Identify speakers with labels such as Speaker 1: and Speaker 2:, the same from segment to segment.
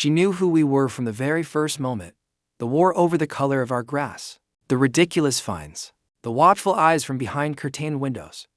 Speaker 1: She knew who we were from the very first moment. The war over the color of our grass, the ridiculous fines, the watchful eyes from behind curtained windows.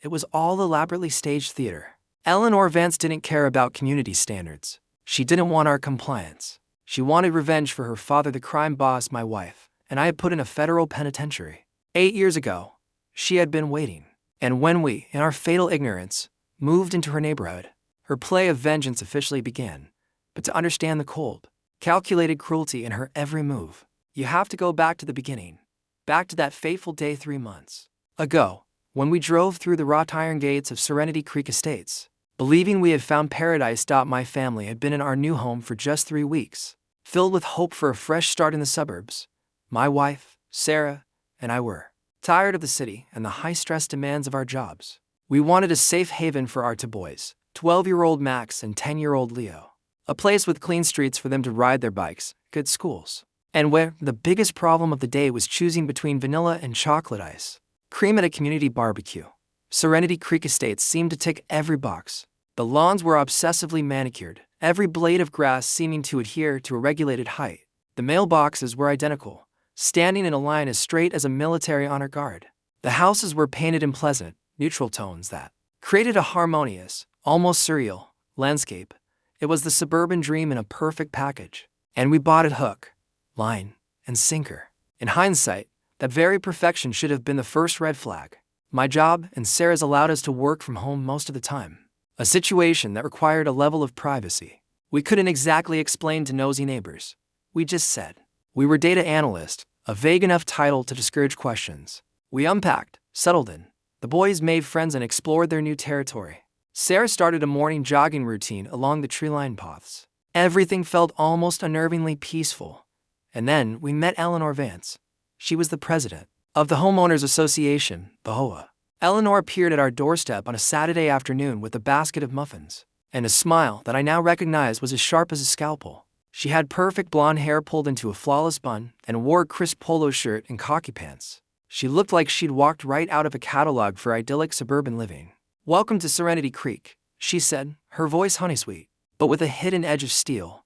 Speaker 1: It was all elaborately staged theater. Eleanor Vance didn't care about community standards. She didn't want our compliance. She wanted revenge for her father, the crime boss my wife, and I had put in a federal penitentiary. 8 years ago, she had been waiting. And when we, in our fatal ignorance, moved into her neighborhood, her play of vengeance officially began. But to understand the cold, calculated cruelty in her every move, you have to go back to the beginning. Back to that fateful day 3 months ago, when we drove through the wrought iron gates of Serenity Creek Estates, believing we had found paradise. My family had been in our new home for just 3 weeks, filled with hope for a fresh start in the suburbs. My wife, Sarah, and I were tired of the city and the high-stress demands of our jobs. We wanted a safe haven for our two boys, 12-year-old Max and 10-year-old Leo. A place with clean streets for them to ride their bikes, good schools, and where the biggest problem of the day was choosing between vanilla and chocolate ice cream at a community barbecue. Serenity Creek Estates seemed to tick every box. The lawns were obsessively manicured, every blade of grass seeming to adhere to a regulated height. The mailboxes were identical, standing in a line as straight as a military honor guard. The houses were painted in pleasant, neutral tones that created a harmonious, almost surreal landscape. It was the suburban dream in a perfect package. And we bought it hook, line, and sinker. In hindsight, that very perfection should have been the first red flag. My job and Sarah's allowed us to work from home most of the time, a situation that required a level of privacy we couldn't exactly explain to nosy neighbors. We just said we were data analysts, a vague enough title to discourage questions. We unpacked, settled in. The boys made friends and explored their new territory. Sarah started a morning jogging routine along the tree-lined paths. Everything felt almost unnervingly peaceful. And then we met Eleanor Vance. She was the president of the Homeowners Association, the HOA. Eleanor appeared at our doorstep on a Saturday afternoon with a basket of muffins and a smile that I now recognized was as sharp as a scalpel. She had perfect blonde hair pulled into a flawless bun and wore a crisp polo shirt and khaki pants. She looked like she'd walked right out of a catalog for idyllic suburban living. "Welcome to Serenity Creek," she said, her voice honey-sweet, but with a hidden edge of steel.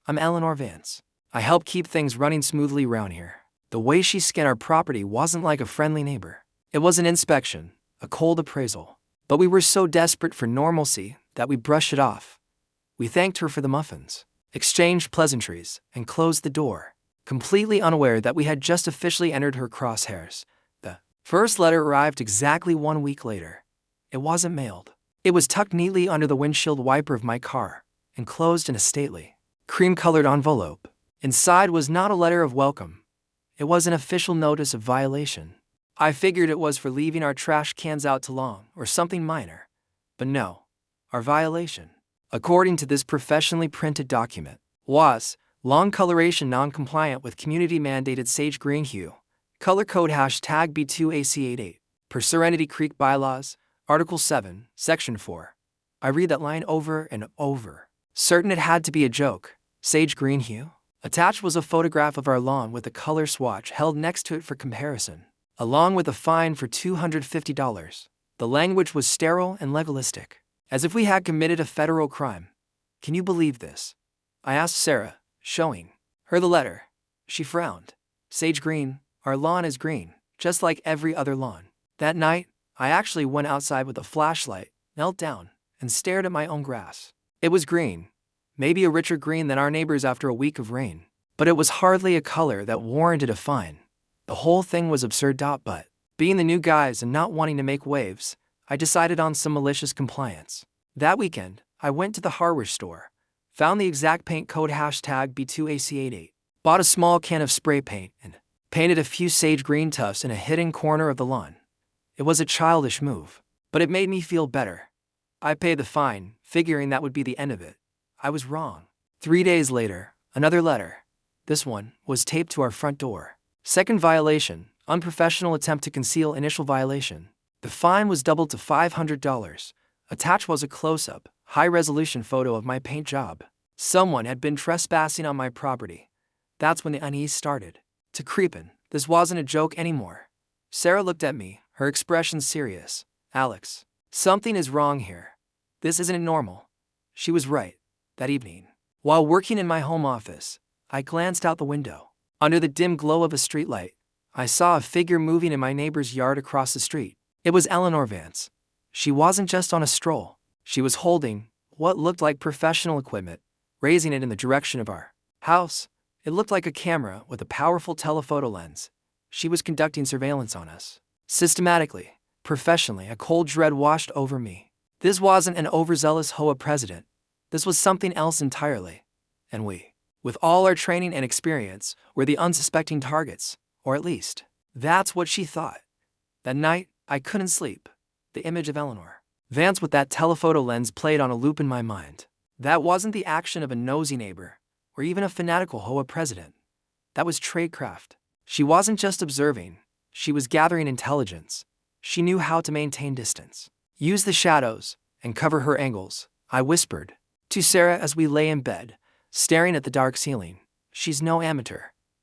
Speaker 1: "I'm Eleanor Vance. I help keep things running smoothly around here." The way she scanned our property wasn't like a friendly neighbor. It was an inspection, a cold appraisal. But we were so desperate for normalcy that we brushed it off. We thanked her for the muffins, exchanged pleasantries, and closed the door, completely unaware that we had just officially entered her crosshairs. The first letter arrived exactly 1 week later. It wasn't mailed. It was tucked neatly under the windshield wiper of my car, enclosed in a stately, cream-colored envelope. Inside was not a letter of welcome. It was an official notice of violation. I figured it was for leaving our trash cans out too long or something minor. But no, our violation, according to this professionally printed document, was long coloration non-compliant with community-mandated sage green hue, color code #B2AC88, per Serenity Creek bylaws, Article 7, Section 4. I read that line over and over, certain it had to be a joke. Sage green hue? Attached was a photograph of our lawn with a color swatch held next to it for comparison, along with a fine for $250. The language was sterile and legalistic, as if we had committed a federal crime. "Can you believe this?" I asked Sarah, showing her the letter. She frowned. "Sage green, our lawn is green, just like every other lawn." That night, I actually went outside with a flashlight, knelt down, and stared at my own grass. It was green. Maybe a richer green than our neighbors after a week of rain. But it was hardly a color that warranted a fine. The whole thing was absurd. But, being the new guys and not wanting to make waves, I decided on some malicious compliance. That weekend, I went to the hardware store, found the exact paint code #B2AC88, bought a small can of spray paint, and painted a few sage green tufts in a hidden corner of the lawn. It was a childish move, but it made me feel better. I paid the fine, figuring that would be the end of it. I was wrong. 3 days later, another letter. This one was taped to our front door. Second violation, unprofessional attempt to conceal initial violation. The fine was doubled to $500. Attached was a close-up, high-resolution photo of my paint job. Someone had been trespassing on my property. That's when the unease started to creep in. This wasn't a joke anymore. Sarah looked at me, her expression serious. "Alex, something is wrong here. This isn't normal." She was right. That evening, While working in my home office, I glanced out the window. Under the dim glow of a streetlight, I saw a figure moving in my neighbor's yard across the street. It was Eleanor Vance. She wasn't just on a stroll. She was holding what looked like professional equipment, raising it in the direction of our house. It looked like a camera with a powerful telephoto lens. She was conducting surveillance on us. Systematically, professionally, a cold dread washed over me. This wasn't an overzealous Hoa president. This was something else entirely. And we, with all our training and experience, were the unsuspecting targets, or at least, that's what she thought. That night, I couldn't sleep. The image of Eleanor Vance with that telephoto lens played on a loop in my mind. That wasn't the action of a nosy neighbor, or even a fanatical Hoa president. That was tradecraft. She wasn't just observing, she was gathering intelligence. She knew how to maintain distance, use the shadows, and cover her angles. I whispered to Sarah as we lay in bed, staring at the dark ceiling. She's no amateur.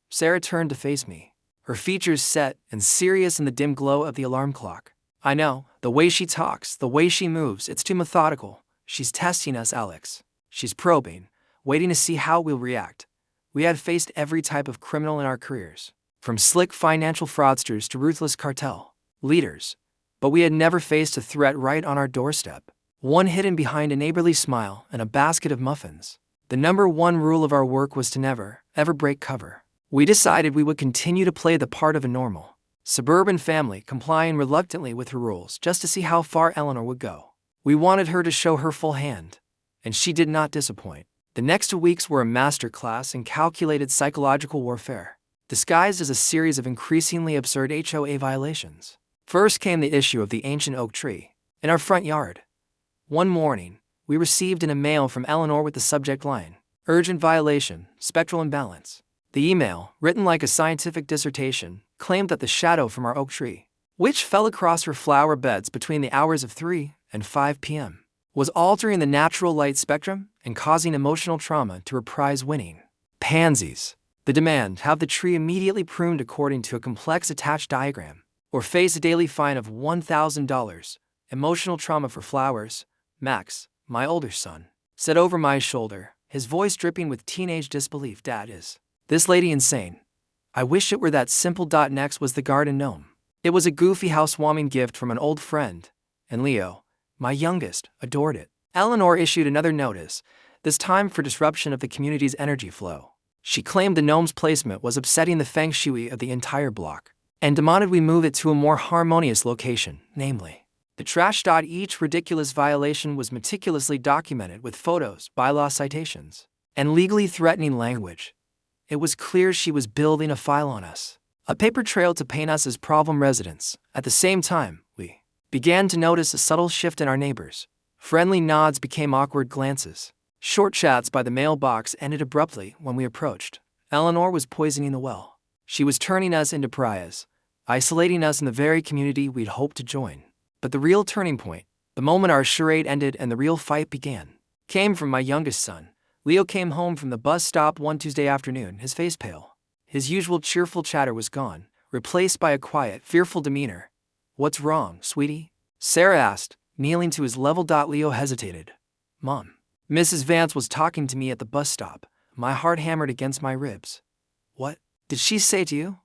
Speaker 1: Sarah turned to face me, her features set and serious in the dim glow of the alarm clock. I know, the way she talks, the way she moves, it's too methodical. She's testing us, Alex. She's probing, waiting to see how we'll react. We had faced every type of criminal in our careers, from slick financial fraudsters to ruthless cartel leaders, but we had never faced a threat right on our doorstep, one hidden behind a neighborly smile and a basket of muffins. The number one rule of our work was to never, ever break cover. We decided we would continue to play the part of a normal, suburban family, complying reluctantly with her rules just to see how far Eleanor would go. We wanted her to show her full hand, and she did not disappoint. The next 2 weeks were a masterclass in calculated psychological warfare, disguised as a series of increasingly absurd HOA violations. First came the issue of the ancient oak tree in our front yard. One morning, we received in a mail from Eleanor with the subject line, "Urgent violation, spectral imbalance." The email, written like a scientific dissertation, claimed that the shadow from our oak tree, which fell across her flower beds between the hours of 3 and 5 p.m., was altering the natural light spectrum and causing emotional trauma to reprise winning. Pansies. The demand: have the tree immediately pruned according to a complex attached diagram, or face a daily fine of $1,000. Emotional trauma for flowers. Max, my older son, said over my shoulder, his voice dripping with teenage disbelief. "Dad, is this lady insane?" I wish it were that simple. Next was the garden gnome. It was a goofy housewarming gift from an old friend, and Leo, my youngest, adored it. Eleanor issued another notice, this time for disruption of the community's energy flow. She claimed the gnome's placement was upsetting the feng shui of the entire block, and demanded we move it to a more harmonious location, namely the trash. Each ridiculous violation was meticulously documented with photos, bylaw citations, and legally threatening language. It was clear she was building a file on us, a paper trail to paint us as problem residents. At the same time, we began to notice a subtle shift in our neighbors. Friendly nods became awkward glances. Short chats by the mailbox ended abruptly when we approached. Eleanor was poisoning the well. She was turning us into pariahs, isolating us in the very community we'd hoped to join. But the real turning point, the moment our charade ended and the real fight began, came from my youngest son. Leo came home from the bus stop one Tuesday afternoon, his face pale. His usual cheerful chatter was gone, replaced by a quiet, fearful demeanor. "What's wrong, sweetie?" Sarah asked, kneeling to his level. Leo hesitated. "Mom, Mrs. Vance was talking to me at the bus stop." My heart hammered against my ribs. "What did she say to you?"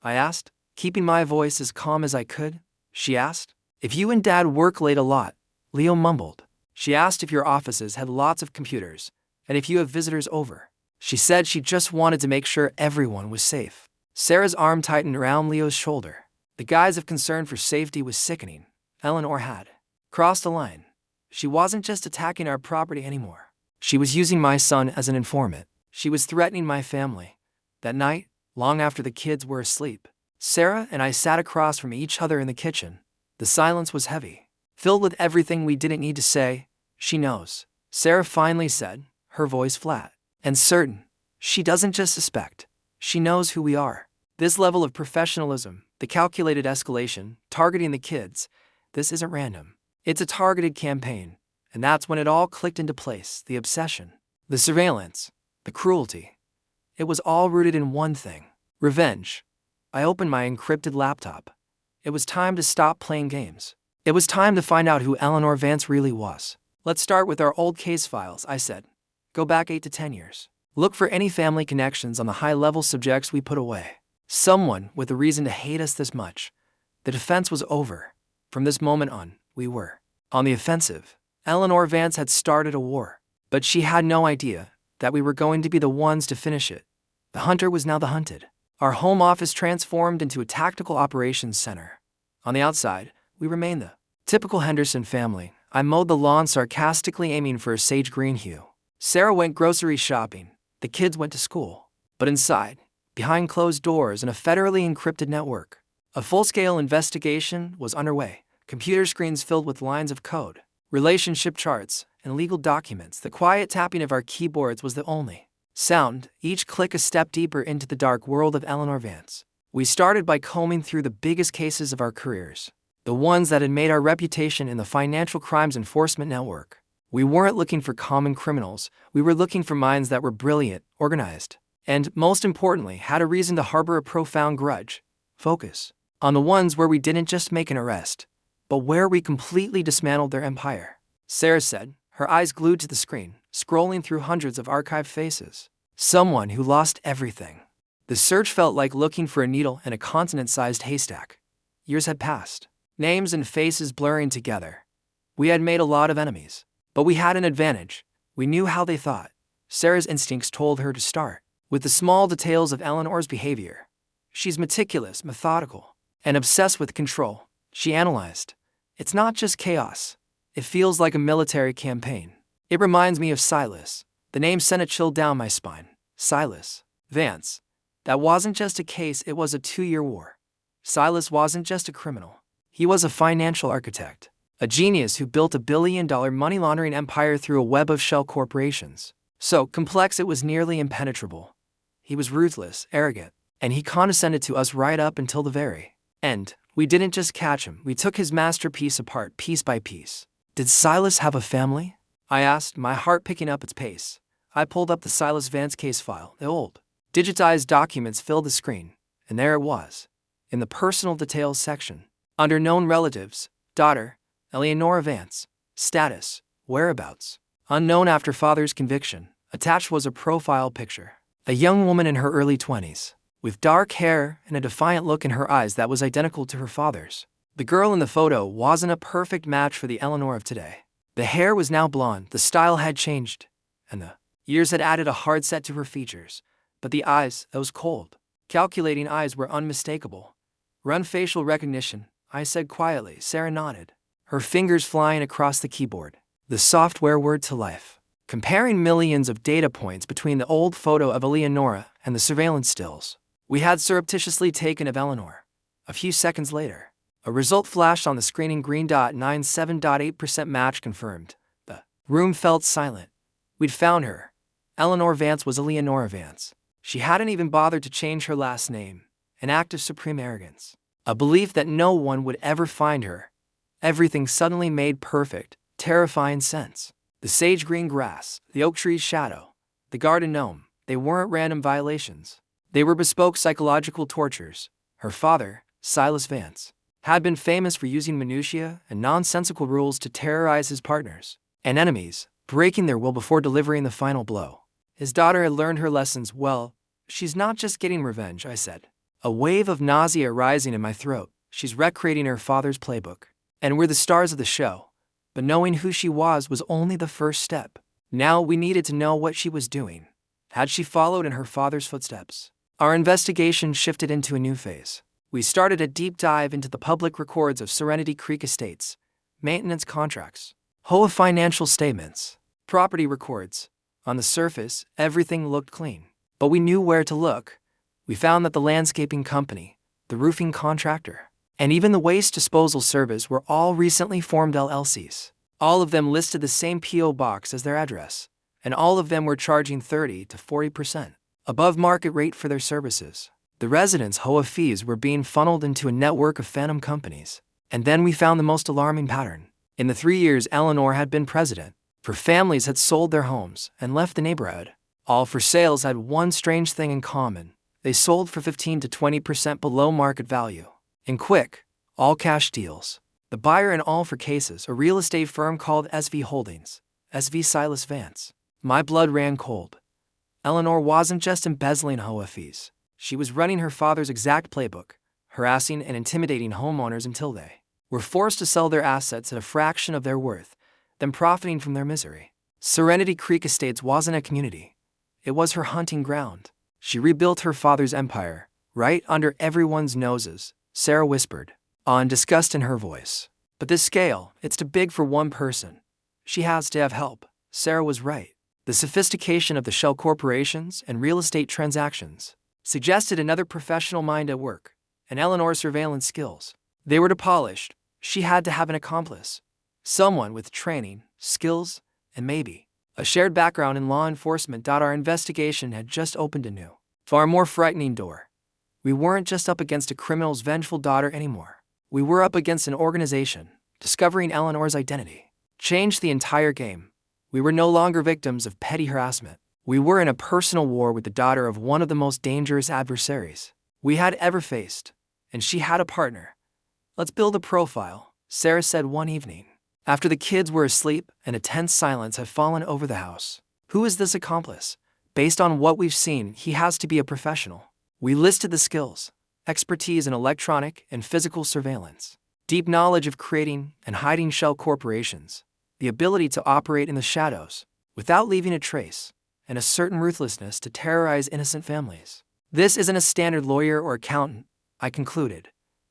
Speaker 1: I asked, keeping my voice as calm as I could. She asked if you and Dad work late a lot. Leo mumbled. "She asked if your offices had lots of computers, and if you have visitors over. She said she just wanted to make sure everyone was safe." Sarah's arm tightened around Leo's shoulder. The guise of concern for safety was sickening. Eleanor had crossed a line. She wasn't just attacking our property anymore. She was using my son as an informant. She was threatening my family. That night, long after the kids were asleep, Sarah and I sat across from each other in the kitchen. The silence was heavy, filled with everything we didn't need to say. "She knows," Sarah finally said, her voice flat and certain. "She doesn't just suspect. She knows who we are." This level of professionalism, the calculated escalation, targeting the kids, this isn't random. It's a targeted campaign, and that's when it all clicked into place. The obsession, the surveillance, the cruelty. It was all rooted in one thing: revenge. I opened my encrypted laptop. It was time to stop playing games. It was time to find out who Eleanor Vance really was. "Let's start with our old case files," I said. Go back 8 to 10 years. Look for any family connections on the high-level subjects we put away. Someone with a reason to hate us this much. The defense was over. From this moment on, we were on the offensive. Eleanor Vance had started a war, but she had no idea that we were going to be the ones to finish it. The hunter was now the hunted. Our home office transformed into a tactical operations center. On the outside, we remained the typical Henderson family. I mowed the lawn sarcastically aiming for a sage green hue. Sarah went grocery shopping. The kids went to school. But inside, behind closed doors and a federally encrypted network, a full-scale investigation was underway. Computer screens filled with lines of code, relationship charts, and legal documents. The quiet tapping of our keyboards was the only sound, each click a step deeper into the dark world of Eleanor Vance. We started by combing through the biggest cases of our careers, the ones that had made our reputation in the financial crimes enforcement network. We weren't looking for common criminals, we were looking for minds that were brilliant, organized, and, most importantly, had a reason to harbor a profound grudge. Focus on the ones where we didn't just make an arrest, but where we completely dismantled their empire. Sarah said, her eyes glued to the screen, scrolling through hundreds of archived faces. Someone who lost everything. The search felt like looking for a needle in a continent-sized haystack. Years had passed, names and faces blurring together. We had made a lot of enemies, but we had an advantage. We knew how they thought. Sarah's instincts told her to start with the small details of Eleanor's behavior. She's meticulous, methodical, and obsessed with control. She analyzed. It's not just chaos. It feels like a military campaign. It reminds me of Silas. The name sent a chill down my spine. Silas Vance. That wasn't just a case, it was a 2-year war. Silas wasn't just a criminal. He was a financial architect, a genius who built a billion-dollar money laundering empire through a web of shell corporations. So complex it was nearly impenetrable. He was ruthless, arrogant, and he condescended to us right up until the very end. We didn't just catch him, we took his masterpiece apart piece by piece. Did Silas have a family? I asked, my heart picking up its pace. I pulled up the Silas Vance case file. The old, digitized documents filled the screen, and there it was, in the personal details section. Under known relatives, daughter, Eleanor Vance, status, whereabouts, unknown after father's conviction. Attached was a profile picture. A young woman in her early 20s, with dark hair and a defiant look in her eyes that was identical to her father's. The girl in the photo wasn't a perfect match for the Eleanor of today. The hair was now blonde, the style had changed, and the years had added a hard set to her features. But the eyes, those cold, calculating eyes, were unmistakable. Run facial recognition, I said quietly. Sarah nodded, her fingers flying across the keyboard. The software word to life, comparing millions of data points between the old photo of Eleonora and the surveillance stills we had surreptitiously taken of Eleanor. A few seconds later, a result flashed on the screen. Green dot 97.8% match confirmed. The room felt silent. We'd found her. Eleanor Vance was Eleonora Vance. She hadn't even bothered to change her last name, an act of supreme arrogance, a belief that no one would ever find her. Everything suddenly made perfect, terrifying sense. The sage green grass, the oak tree's shadow, the garden gnome, they weren't random violations. They were bespoke psychological tortures. Her father, Silas Vance, had been famous for using minutiae and nonsensical rules to terrorize his partners and enemies, breaking their will before delivering the final blow. His daughter had learned her lessons well. She's not just getting revenge, I said, a wave of nausea rising in my throat. She's recreating her father's playbook. And we're the stars of the show. But knowing who she was only the first step. Now we needed to know what she was doing. Had she followed in her father's footsteps? Our investigation shifted into a new phase. We started a deep dive into the public records of Serenity Creek Estates, maintenance contracts, Hoa financial statements, property records. On the surface, everything looked clean. But we knew where to look. We found that the landscaping company, the roofing contractor, and even the waste disposal service were all recently formed LLCs. All of them listed the same P.O. box as their address, and all of them were charging 30 to 40% above market rate for their services. The residents' Hoa fees were being funneled into a network of phantom companies. And then we found the most alarming pattern. In the 3 years Eleanor had been president, her families had sold their homes and left the neighborhood. All for sales had one strange thing in common. They sold for 15 to 20% below market value. In quick, all-cash deals. The buyer in all four cases, a real estate firm called SV Holdings, SV Silas Vance. My blood ran cold. Eleanor wasn't just embezzling HOA fees. She was running her father's exact playbook, harassing and intimidating homeowners until they were forced to sell their assets at a fraction of their worth, then profiting from their misery. Serenity Creek Estates wasn't a community. It was her hunting ground. She rebuilt her father's empire, right under everyone's noses, Sarah whispered, awe and disgust in her voice. But this scale, it's too big for one person. She has to have help. Sarah was right. The sophistication of the shell corporations and real estate transactions suggested another professional mind at work, and Eleanor's surveillance skills. They were polished. She had to have an accomplice. Someone with training, skills, and maybe a shared background in law enforcement. Our investigation had just opened a new, far more frightening door. We weren't just up against a criminal's vengeful daughter anymore. We were up against an organization. Discovering Eleanor's identity changed the entire game. We were no longer victims of petty harassment. We were in a personal war with the daughter of one of the most dangerous adversaries we had ever faced, and she had a partner. Let's build a profile, Sarah said one evening, after the kids were asleep and a tense silence had fallen over the house. Who is this accomplice? Based on what we've seen, he has to be a professional. We listed the skills: expertise in electronic and physical surveillance, deep knowledge of creating and hiding shell corporations, the ability to operate in the shadows without leaving a trace, and a certain ruthlessness to terrorize innocent families. This isn't a standard lawyer or accountant, I concluded.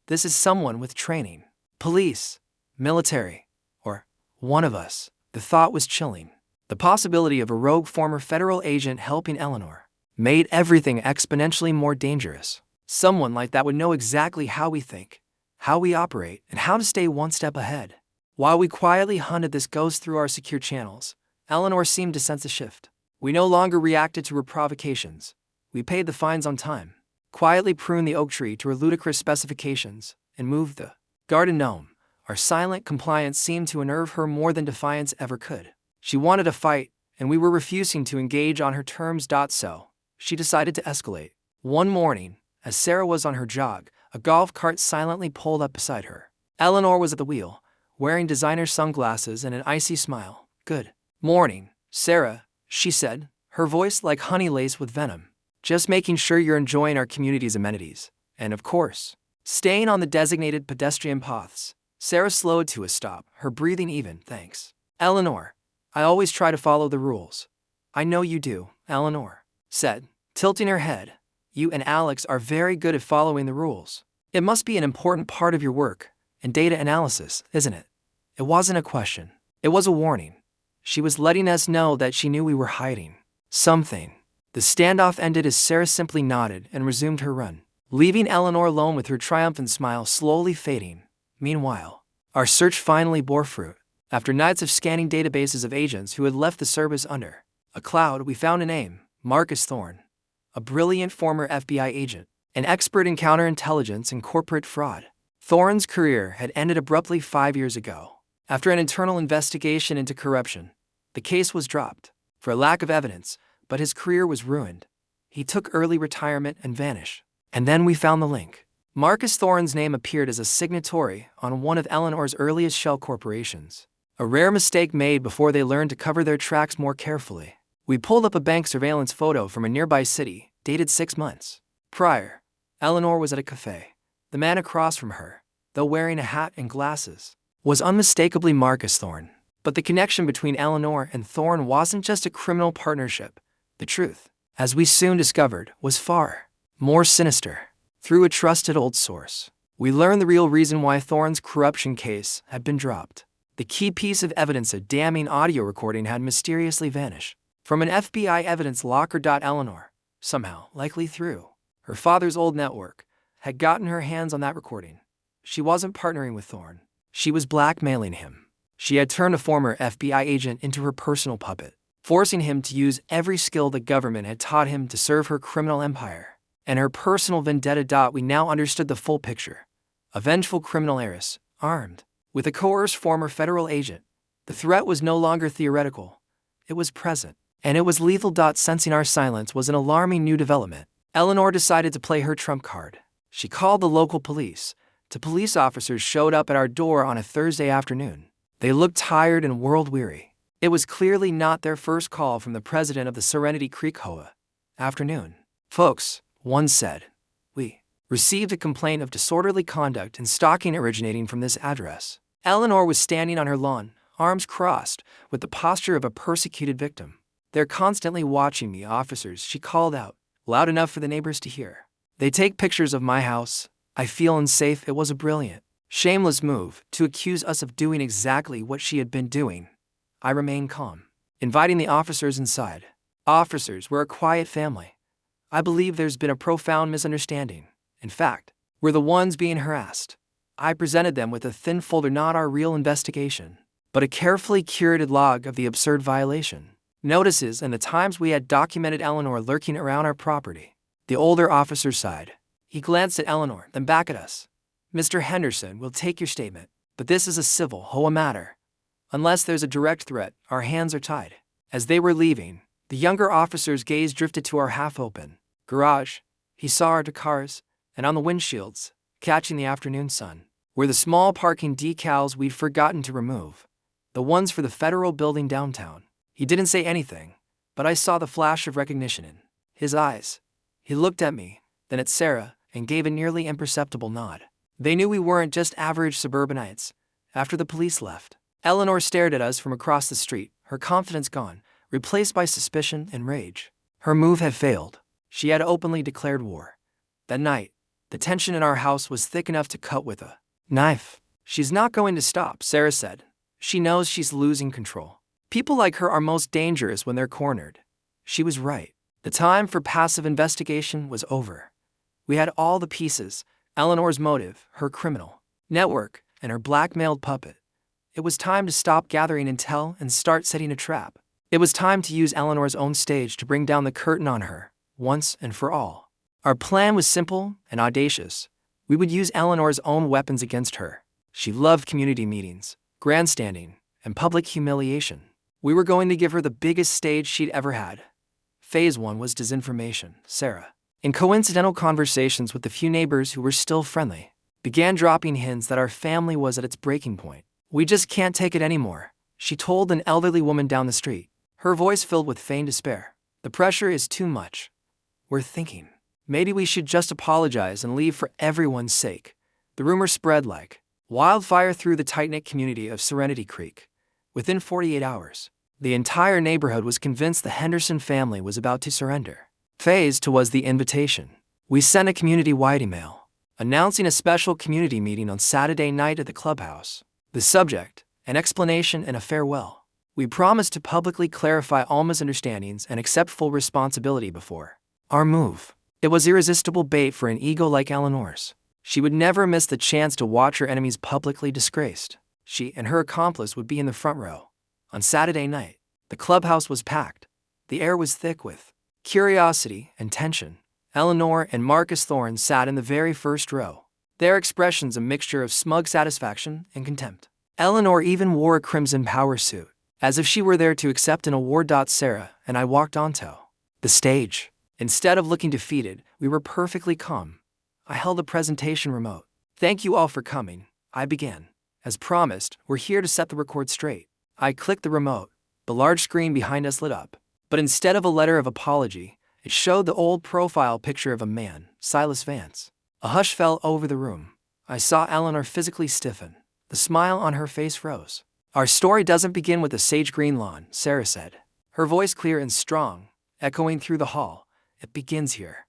Speaker 1: This is someone with training. Police, military, or one of us. The thought was chilling. The possibility of a rogue former federal agent helping Eleanor made everything exponentially more dangerous. Someone like that would know exactly how we think, how we operate, and how to stay one step ahead. While we quietly hunted this ghost through our secure channels, Eleanor seemed to sense a shift. We no longer reacted to her provocations. We paid the fines on time, quietly pruned the oak tree to her ludicrous specifications, and moved the garden gnome. Our silent compliance seemed to unnerve her more than defiance ever could. She wanted a fight, and we were refusing to engage on her terms. So, she decided to escalate. One morning, as Sarah was on her jog, a golf cart silently pulled up beside her. Eleanor was at the wheel, wearing designer sunglasses and an icy smile. Good morning, Sarah, she said, her voice like honey laced with venom. Just making sure you're enjoying our community's amenities. And of course, staying on the designated pedestrian paths. Sarah slowed to a stop, her breathing even. Thanks, Eleanor. I always try to follow the rules. I know you do, Eleanor said, tilting her head. You and Alex are very good at following the rules. It must be an important part of your work and data analysis, isn't it? It wasn't a question. It was a warning. She was letting us know that she knew we were hiding something. The standoff ended as Sarah simply nodded and resumed her run, leaving Eleanor alone with her triumphant smile slowly fading. Meanwhile, our search finally bore fruit. After nights of scanning databases of agents who had left the service under a cloud, we found a name: Marcus Thorne, a brilliant former FBI agent, an expert in counterintelligence and corporate fraud. Thorne's career had ended abruptly 5 years ago. After an internal investigation into corruption, the case was dropped for a lack of evidence, but his career was ruined. He took early retirement and vanished. And then we found the link. Marcus Thorne's name appeared as a signatory on one of Eleanor's earliest shell corporations, a rare mistake made before they learned to cover their tracks more carefully. We pulled up a bank surveillance photo from a nearby city, dated 6 months prior. Eleanor was at a cafe. The man across from her, though wearing a hat and glasses, was unmistakably Marcus Thorne. But the connection between Eleanor and Thorne wasn't just a criminal partnership. The truth, as we soon discovered, was far more sinister. Through a trusted old source, we learned the real reason why Thorne's corruption case had been dropped. The key piece of evidence, a damning audio recording, had mysteriously vanished from an FBI evidence locker. Eleanor, somehow, likely through her father's old network, had gotten her hands on that recording. She wasn't partnering with Thorne. She was blackmailing him. She had turned a former FBI agent into her personal puppet, forcing him to use every skill the government had taught him to serve her criminal empire and her personal vendetta. We now understood the full picture. A vengeful criminal heiress, armed with a coerced former federal agent. The threat was no longer theoretical. It was present, and it was lethal. Sensing our silence was an alarming new development, Eleanor decided to play her trump card. She called the local police. 2 police officers showed up at our door on a Thursday afternoon. They looked tired and world-weary. It was clearly not their first call from the president of the Serenity Creek Hoa. Afternoon. Folks, one said. We received a complaint of disorderly conduct and stalking originating from this address. Eleanor was standing on her lawn, arms crossed, with the posture of a persecuted victim. They're constantly watching me, officers, she called out, loud enough for the neighbors to hear. They take pictures of my house. I feel unsafe. It was a brilliant, shameless move to accuse us of doing exactly what she had been doing. I remained calm, inviting the officers inside. Officers, we're a quiet family. I believe there's been a profound misunderstanding. In fact, we're the ones being harassed. I presented them with a thin folder, not our real investigation, but a carefully curated log of the absurd violation. Notices and the times we had documented Eleanor lurking around our property. The older officer sighed. He glanced at Eleanor, then back at us. Mr. Henderson, we'll take your statement, but this is a civil Hoa matter. Unless there's a direct threat, our hands are tied. As they were leaving, the younger officer's gaze drifted to our half-open garage. He saw our cars, and on the windshields, catching the afternoon sun, were the small parking decals we'd forgotten to remove, the ones for the federal building downtown. He didn't say anything, but I saw the flash of recognition in his eyes. He looked at me, then at Sarah, and gave a nearly imperceptible nod. They knew we weren't just average suburbanites. After the police left, Eleanor stared at us from across the street, her confidence gone, replaced by suspicion and rage. Her move had failed. She had openly declared war. That night, the tension in our house was thick enough to cut with a knife. She's not going to stop, Sarah said. She knows she's losing control. People like her are most dangerous when they're cornered. She was right. The time for passive investigation was over. We had all the pieces: Eleanor's motive, her criminal network, and her blackmailed puppet. It was time to stop gathering intel and start setting a trap. It was time to use Eleanor's own stage to bring down the curtain on her, once and for all. Our plan was simple and audacious. We would use Eleanor's own weapons against her. She loved community meetings, grandstanding, and public humiliation. We were going to give her the biggest stage she'd ever had. Phase 1 was disinformation. Sarah, in coincidental conversations with the few neighbors who were still friendly, began dropping hints that our family was at its breaking point. We just can't take it anymore, she told an elderly woman down the street, her voice filled with feigned despair. The pressure is too much. We're thinking, maybe we should just apologize and leave for everyone's sake. The rumor spread like wildfire through the tight-knit community of Serenity Creek. Within 48 hours, the entire neighborhood was convinced the Henderson family was about to surrender. Phase 2 was the invitation. We sent a community-wide email, announcing a special community meeting on Saturday night at the clubhouse. The subject, an explanation and a farewell. We promised to publicly clarify all misunderstandings and accept full responsibility before our move. It was irresistible bait for an ego like Eleanor's. She would never miss the chance to watch her enemies publicly disgraced. She and her accomplice would be in the front row. On Saturday night, the clubhouse was packed. The air was thick with curiosity and tension. Eleanor and Marcus Thorne sat in the very first row, their expressions a mixture of smug satisfaction and contempt. Eleanor even wore a crimson power suit, as if she were there to accept an award. Sarah and I walked onto the stage. Instead of looking defeated, we were perfectly calm. I held a presentation remote. Thank you all for coming, I began. As promised, we're here to set the record straight. I clicked the remote. The large screen behind us lit up. But instead of a letter of apology, it showed the old profile picture of a man, Silas Vance. A hush fell over the room. I saw Eleanor physically stiffen. The smile on her face froze. Our story doesn't begin with a sage green lawn, Sarah said, her voice clear and strong, echoing through the hall. It begins here,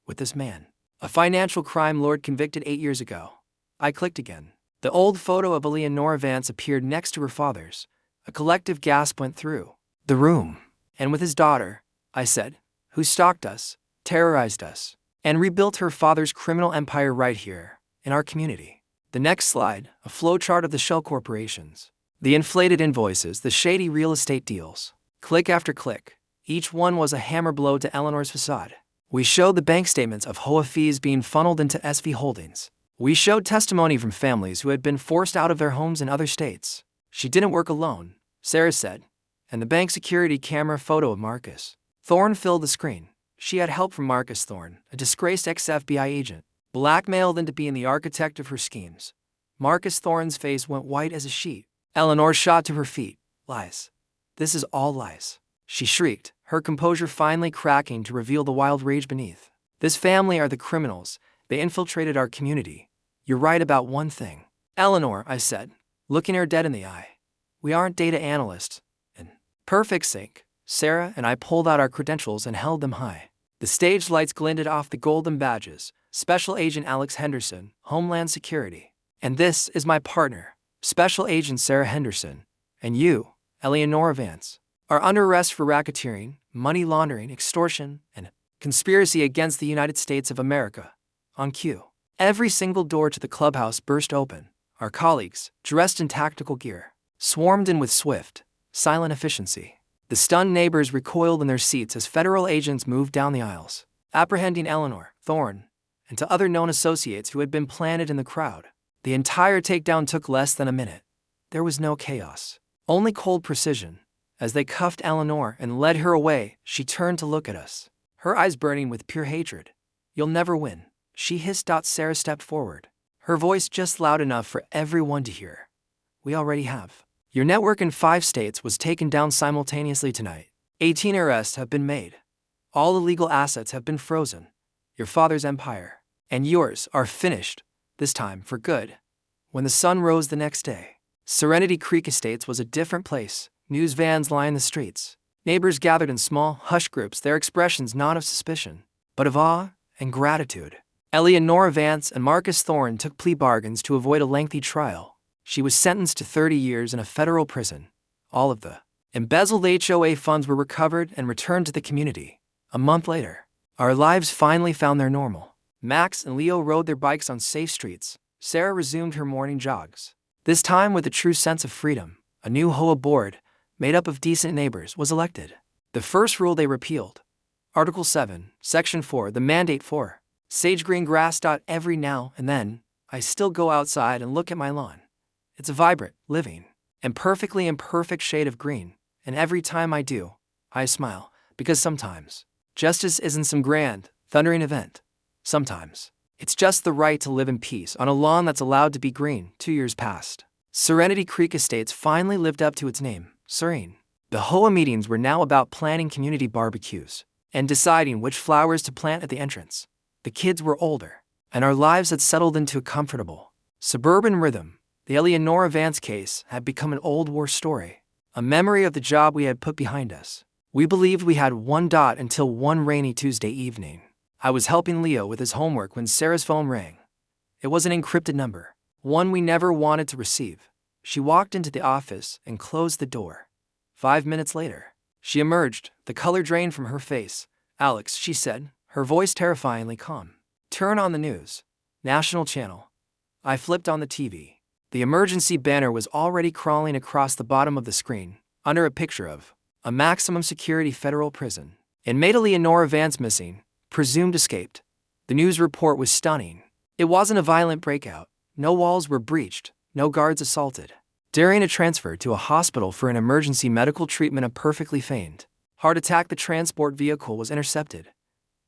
Speaker 1: with this man, a financial crime lord convicted 8 years ago. I clicked again. The old photo of Eleanor Vance appeared next to her father's. A collective gasp went through the room. And with his daughter, I said, who stalked us, terrorized us, and rebuilt her father's criminal empire right here, in our community. The next slide, a flowchart of the shell corporations. The inflated invoices, the shady real estate deals. Click after click. Each one was a hammer blow to Eleanor's facade. We showed the bank statements of Hoa fees being funneled into SV Holdings. We showed testimony from families who had been forced out of their homes in other states. She didn't work alone, Sarah said, and the bank security camera photo of Marcus Thorne filled the screen. She had help from Marcus Thorne, a disgraced ex-FBI agent, blackmailed into being the architect of her schemes. Marcus Thorne's face went white as a sheet. Eleanor shot to her feet. Lies. This is all lies," she shrieked, her composure finally cracking to reveal the wild rage beneath. "This family are the criminals. They infiltrated our community. You're right about one thing." "Eleanor," I said, looking her dead in the eye, "we aren't data analysts." "In perfect sake," Sarah and I pulled out our credentials and held them high. The stage lights glinted off the golden badges. "Special Agent Alex Henderson, Homeland Security. And this is my partner, Special Agent Sarah Henderson. And you, Eleanor Vance, are under arrest for racketeering, money laundering, extortion, and conspiracy against the United States of America." On cue, every single door to the clubhouse burst open. Our colleagues, dressed in tactical gear, swarmed in with swift, silent efficiency. The stunned neighbors recoiled in their seats as federal agents moved down the aisles, apprehending Eleanor, Thorne, and to other known associates who had been planted in the crowd. The entire takedown took less than a minute. There was no chaos, only cold precision. As they cuffed Eleanor and led her away, she turned to look at us, her eyes burning with pure hatred. "You'll never win," she hissed. Sarah stepped forward, her voice just loud enough for everyone to hear. "We already have. Your network in 5 states was taken down simultaneously tonight. 18 arrests have been made. All illegal assets have been frozen. Your father's empire and yours are finished, this time for good." When the sun rose the next day, Serenity Creek Estates was a different place. News vans lined the streets. Neighbors gathered in small, hushed groups, their expressions not of suspicion, but of awe and gratitude. Eleanor Vance and Marcus Thorne took plea bargains to avoid a lengthy trial. She was sentenced to 30 years in a federal prison. All of the embezzled HOA funds were recovered and returned to the community. A month later, our lives finally found their normal. Max and Leo rode their bikes on safe streets. Sarah resumed her morning jogs, this time with a true sense of freedom. A new HOA board, made up of decent neighbors, was elected. The first rule they repealed, Article 7, Section 4, the mandate for sage green grass. Every now and then, I still go outside and look at my lawn. It's a vibrant, living, and perfectly imperfect shade of green, and every time I do, I smile, because sometimes justice isn't some grand, thundering event. Sometimes it's just the right to live in peace on a lawn that's allowed to be green. 2 years passed. Serenity Creek Estates finally lived up to its name, serene. The HOA meetings were now about planning community barbecues and deciding which flowers to plant at the entrance. The kids were older, and our lives had settled into a comfortable, suburban rhythm. The Eleanor Vance case had become an old war story, a memory of the job we had put behind us. We believed we had one until one rainy Tuesday evening. I was helping Leo with his homework when Sarah's phone rang. It was an encrypted number, one we never wanted to receive. She walked into the office and closed the door. 5 minutes later, she emerged, the color drained from her face. "Alex," she said, her voice terrifyingly calm. "Turn on the news. National channel." I flipped on the TV. The emergency banner was already crawling across the bottom of the screen, under a picture of a maximum security federal prison. It made Eleanor Vance missing, presumed escaped. The news report was stunning. It wasn't a violent breakout. No walls were breached, no guards assaulted. During a transfer to a hospital for an emergency medical treatment, a perfectly feigned heart attack, the transport vehicle was intercepted.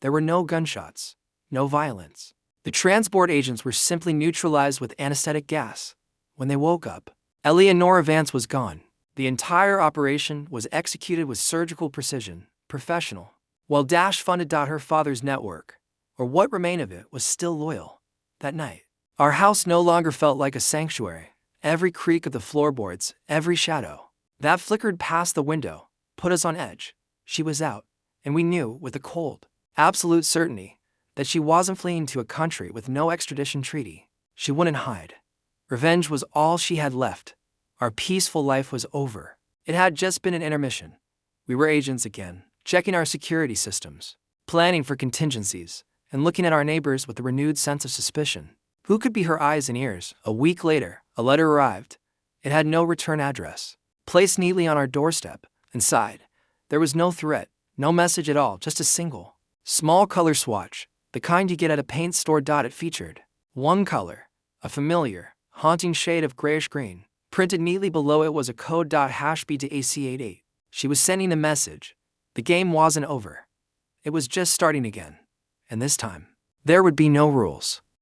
Speaker 1: There were no gunshots, no violence. The transport agents were simply neutralized with anesthetic gas. When they woke up, Eleanor Vance was gone. The entire operation was executed with surgical precision, professional. While Dash funded her father's network, or what remained of it, was still loyal. That night, our house no longer felt like a sanctuary. Every creak of the floorboards, every shadow that flickered past the window, put us on edge. She was out, and we knew, with a cold, absolute certainty, that she wasn't fleeing to a country with no extradition treaty. She wouldn't hide. Revenge was all she had left. Our peaceful life was over. It had just been an intermission. We were agents again, checking our security systems, planning for contingencies, and looking at our neighbors with a renewed sense of suspicion. Who could be her eyes and ears? A week later, a letter arrived. It had no return address. Placed neatly on our doorstep. Inside, there was no threat, no message at all, just a single, small color swatch, the kind you get at a paint store. It featured one color, a familiar, haunting shade of grayish-green. Printed neatly below it was a code #B to AC88. She was sending a message. The game wasn't over. It was just starting again. And this time, there would be no rules.